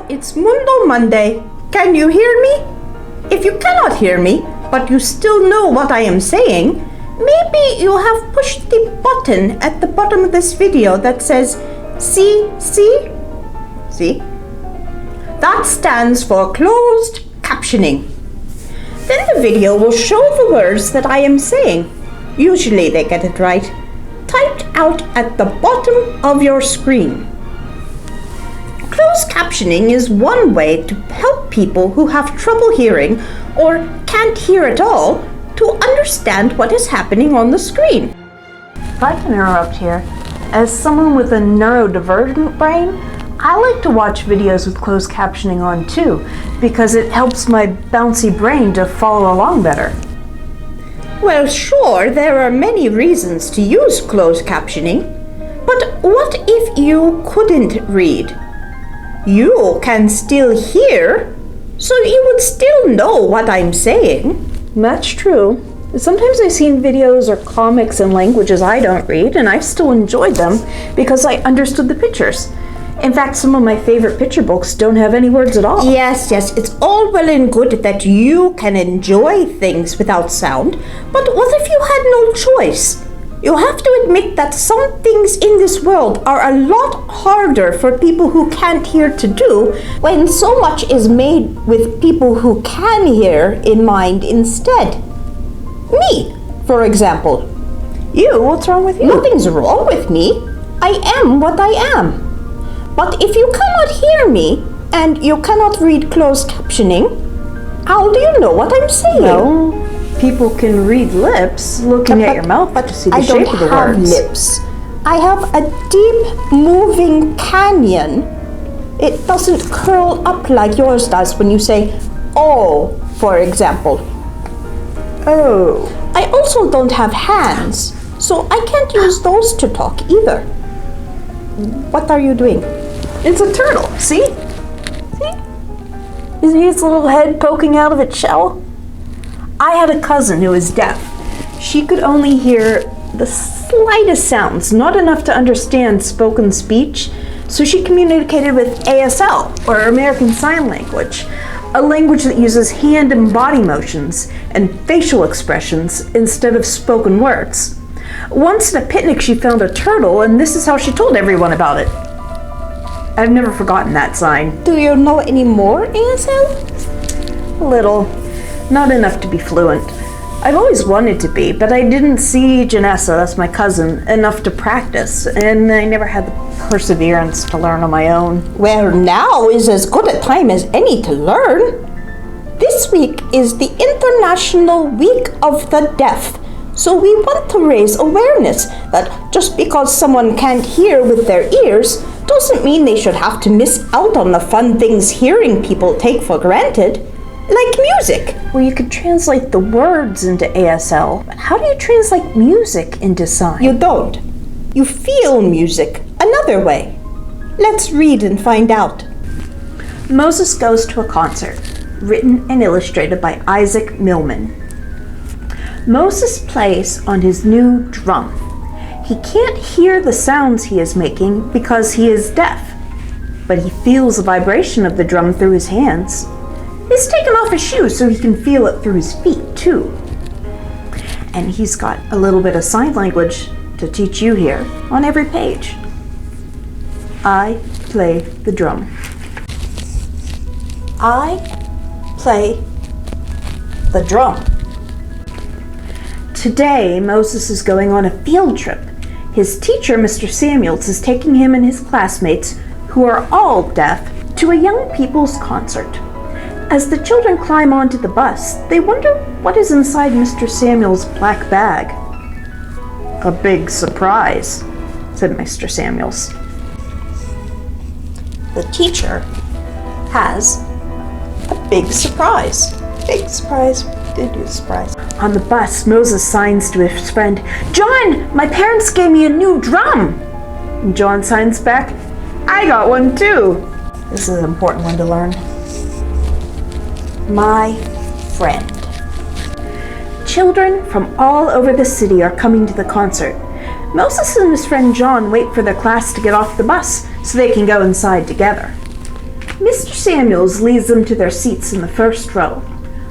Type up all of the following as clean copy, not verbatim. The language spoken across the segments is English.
it's Mundo Monday. Can you hear me? If you cannot hear me, but you still know what I am saying, maybe you have pushed the button at the bottom of this video that says See? That stands for closed captioning. Then the video will show the words that I am saying. Usually they get it right. Typed out at the bottom of your screen. Closed captioning is one way to help people who have trouble hearing or can't hear at all to understand what is happening on the screen. If I can interrupt here, as someone with a neurodivergent brain, I like to watch videos with closed captioning on too, because it helps my bouncy brain to follow along better. Well, sure, there are many reasons to use closed captioning, but what if you couldn't read? You can still hear, so you would still know what I'm saying. That's true. Sometimes I've seen videos or comics in languages I don't read, and I've still enjoyed them because I understood the pictures. In fact, some of my favorite picture books don't have any words at all. Yes, it's all well and good that you can enjoy things without sound, but what if you had no choice? You have to admit that some things in this world are a lot harder for people who can't hear to do when so much is made with people who can hear in mind instead. Me, for example. You? What's wrong with you? Nothing's wrong with me. I am what I am. But if you cannot hear me and you cannot read closed captioning, how do you know what I'm saying? No. People can read lips looking at your mouth to see the shape of the words. I don't have lips. I have a deep moving canyon. It doesn't curl up like yours does when you say oh, for example. Oh. I also don't have hands, so I can't use those to talk either. What are you doing? It's a turtle, see? See its little head poking out of its shell? I had a cousin who was deaf. She could only hear the slightest sounds, not enough to understand spoken speech, so she communicated with ASL, or American Sign Language, a language that uses hand and body motions and facial expressions instead of spoken words. Once at a picnic she found a turtle, and this is how she told everyone about it. I've never forgotten that sign. Do you know any more ASL? A little. Not enough to be fluent. I've always wanted to be, but I didn't see Janessa, that's my cousin, enough to practice, and I never had the perseverance to learn on my own. Well, now is as good a time as any to learn. This week is the International Week of the Deaf, so we want to raise awareness that just because someone can't hear with their ears doesn't mean they should have to miss out on the fun things hearing people take for granted. Like music. Well, you could translate the words into ASL, but how do you translate music into sign? You don't. You feel music another way. Let's read and find out. Moses Goes to a Concert, written and illustrated by Isaac Millman. Moses plays on his new drum. He can't hear the sounds he is making because he is deaf, but he feels the vibration of the drum through his hands. He's taken off his shoes so he can feel it through his feet, too. And he's got a little bit of sign language to teach you here on every page. I play the drum. I play the drum. Today, Moses is going on a field trip. His teacher, Mr. Samuels, is taking him and his classmates, who are all deaf, to a young people's concert. As the children climb onto the bus, they wonder what is inside Mr. Samuel's black bag. A big surprise, said Mr. Samuels. The teacher has a big surprise. Big surprise. Did you surprise? On the bus, Moses signs to his friend, "John, my parents gave me a new drum." And John signs back, "I got one too." This is an important one to learn. My friend. Children from all over the city are coming to the concert. Moses and his friend John wait for their class to get off the bus so they can go inside together. Mr. Samuels leads them to their seats in the first row.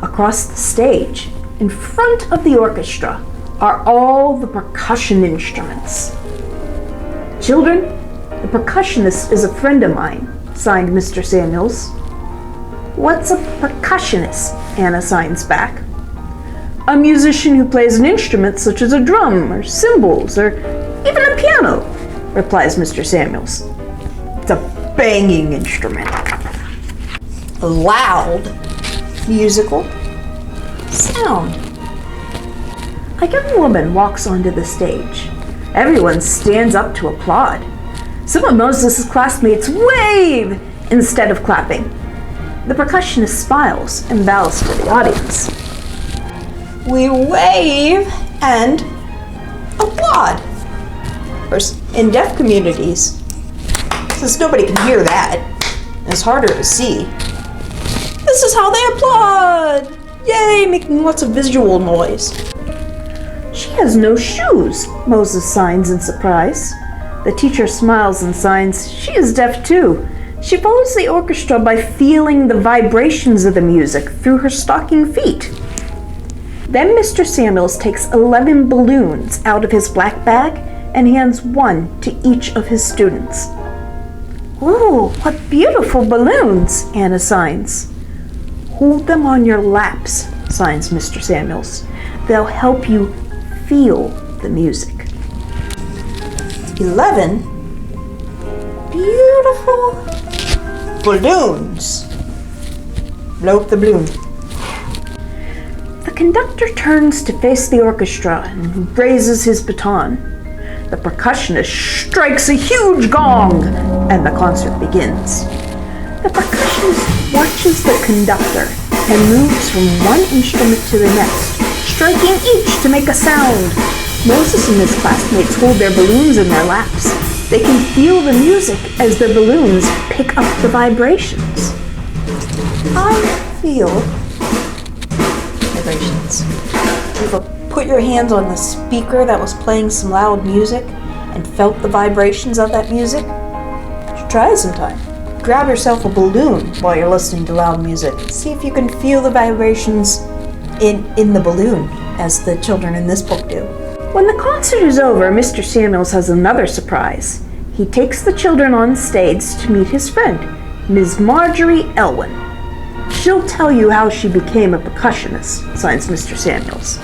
Across the stage, in front of the orchestra, are all the percussion instruments. Children, the percussionist is a friend of mine, signed Mr. Samuels. What's a percussionist? Anna signs back. A musician who plays an instrument such as a drum or cymbals or even a piano, replies Mr. Samuels. It's a banging instrument. Loud, musical sound. A young woman walks onto the stage. Everyone stands up to applaud. Some of Moses' classmates wave instead of clapping. The percussionist smiles and bows to the audience. We wave and applaud. Of course, in deaf communities, since nobody can hear that, it's harder to see. This is how they applaud! Yay, making lots of visual noise. She has no shoes, Moses signs in surprise. The teacher smiles and signs she is deaf too. She follows the orchestra by feeling the vibrations of the music through her stocking feet. Then Mr. Samuels takes 11 balloons out of his black bag and hands one to each of his students. "Ooh, what beautiful balloons," Anna signs. "Hold them on your laps," signs Mr. Samuels. "They'll help you feel the music." 11 beautiful balloons. Blow up the balloon. The conductor turns to face the orchestra and raises his baton. The percussionist strikes a huge gong and the concert begins. The percussionist watches the conductor and moves from one instrument to the next, striking each to make a sound. Moses and his classmates hold their balloons in their laps. They can feel the music as their balloons pick up the vibrations. I feel vibrations. You've put your hands on the speaker that was playing some loud music and felt the vibrations of that music? You should try it sometime. Grab yourself a balloon while you're listening to loud music. See if you can feel the vibrations in the balloon, as the children in this book do. When the concert is over, Mr. Samuels has another surprise. He takes the children on stage to meet his friend, Ms. Marjorie Elwyn. She'll tell you how she became a percussionist, signs Mr. Samuels.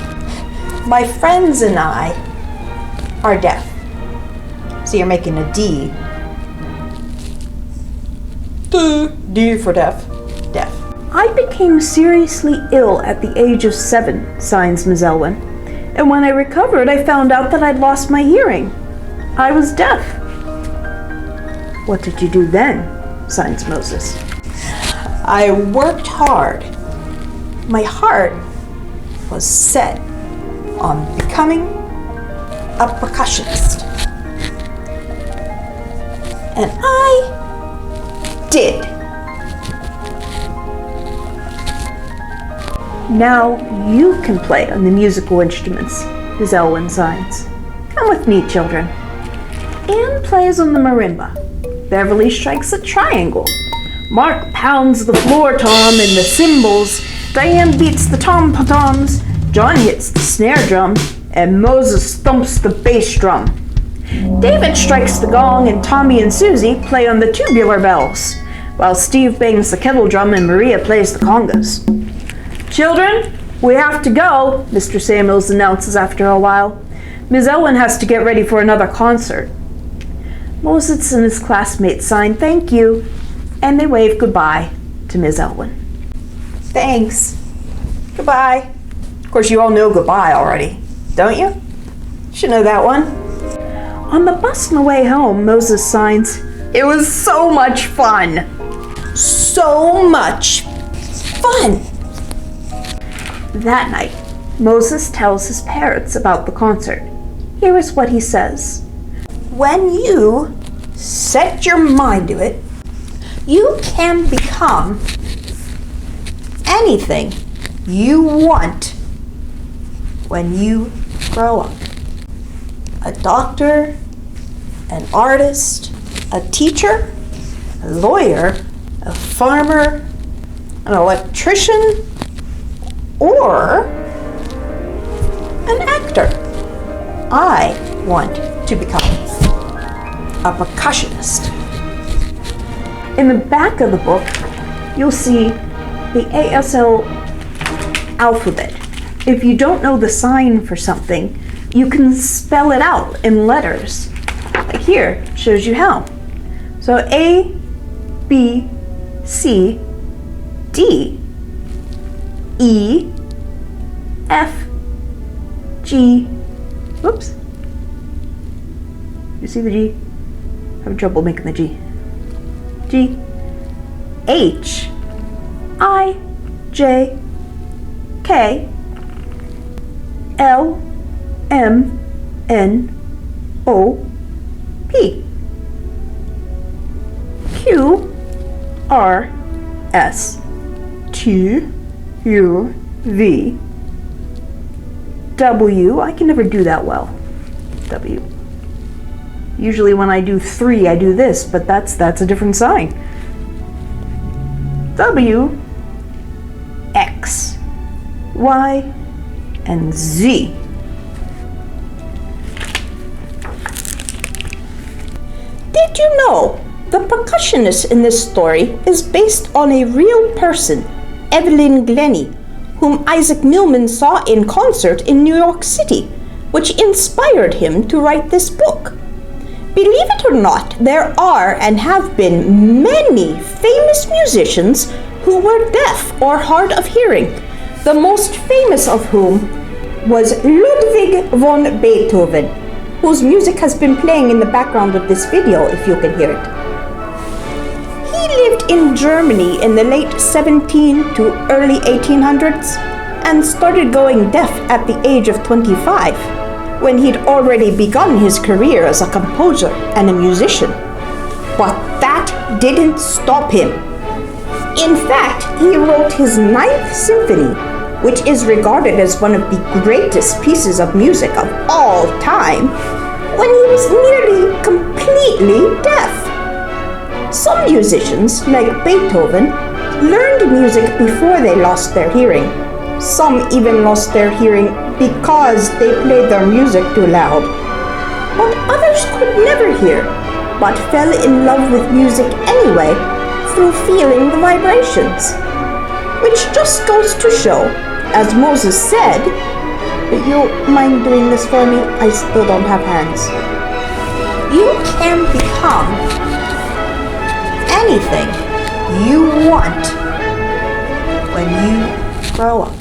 My friends and I are deaf. So you're making a D. D for deaf. Deaf. I became seriously ill at the age of 7, signs Ms. Elwyn. And when I recovered, I found out that I'd lost my hearing. I was deaf. What did you do then? Signs Moses. I worked hard. My heart was set on becoming a percussionist. And I did. Now you can play on the musical instruments, Ms. Elwyn signs. Come with me, children. Anne plays on the marimba. Beverly strikes a triangle. Mark pounds the floor tom and the cymbals. Diane beats the tom-toms. John hits the snare drum. And Moses thumps the bass drum. David strikes the gong and Tommy and Susie play on the tubular bells, while Steve bangs the kettle drum and Maria plays the congas. "Children, we have to go," Mr. Samuels announces after a while. "Ms. Elwyn has to get ready for another concert." Moses and his classmates sign thank you, and they wave goodbye to Ms. Elwyn. Thanks. Goodbye. Of course, you all know goodbye already, don't you? Should know that one. On the bus on the way home, Moses signs, "It was so much fun." So much fun. That night, Moses tells his parents about the concert. Here is what he says. When you set your mind to it, you can become anything you want when you grow up. A doctor, an artist, a teacher, a lawyer, a farmer, an electrician, or an actor. I want to become a percussionist. In the back of the book, you'll see the ASL alphabet. If you don't know the sign for something, you can spell it out in letters. Like here, it shows you how. So A, B, C, D, E, F, G, whoops. You see the G? Having trouble making the G. G, H, I, J, K, L, M, N, O, P, Q, R, S, T, U, V, W. I can never do that well. W. Usually when I do 3, I do this, but that's a different sign. W, X, Y, and Z. Did you know the percussionist in this story is based on a real person, Evelyn Glennie, whom Isaac Millman saw in concert in New York City, which inspired him to write this book? Believe it or not, there are and have been many famous musicians who were deaf or hard of hearing, the most famous of whom was Ludwig von Beethoven, whose music has been playing in the background of this video if you can hear it. He lived in Germany in the late 17 to early 1800s and started going deaf at the age of 25, when he'd already begun his career as a composer and a musician. But that didn't stop him. In fact, he wrote his 9th symphony, which is regarded as one of the greatest pieces of music of all time, when he was nearly completely deaf. Some musicians, like Beethoven, learned music before they lost their hearing. Some even lost their hearing because they played their music too loud. But others could never hear, but fell in love with music anyway through feeling the vibrations. Which just goes to show, as Moses said, "Do you mind doing this for me? I still don't have hands." You can become anything you want when you grow up.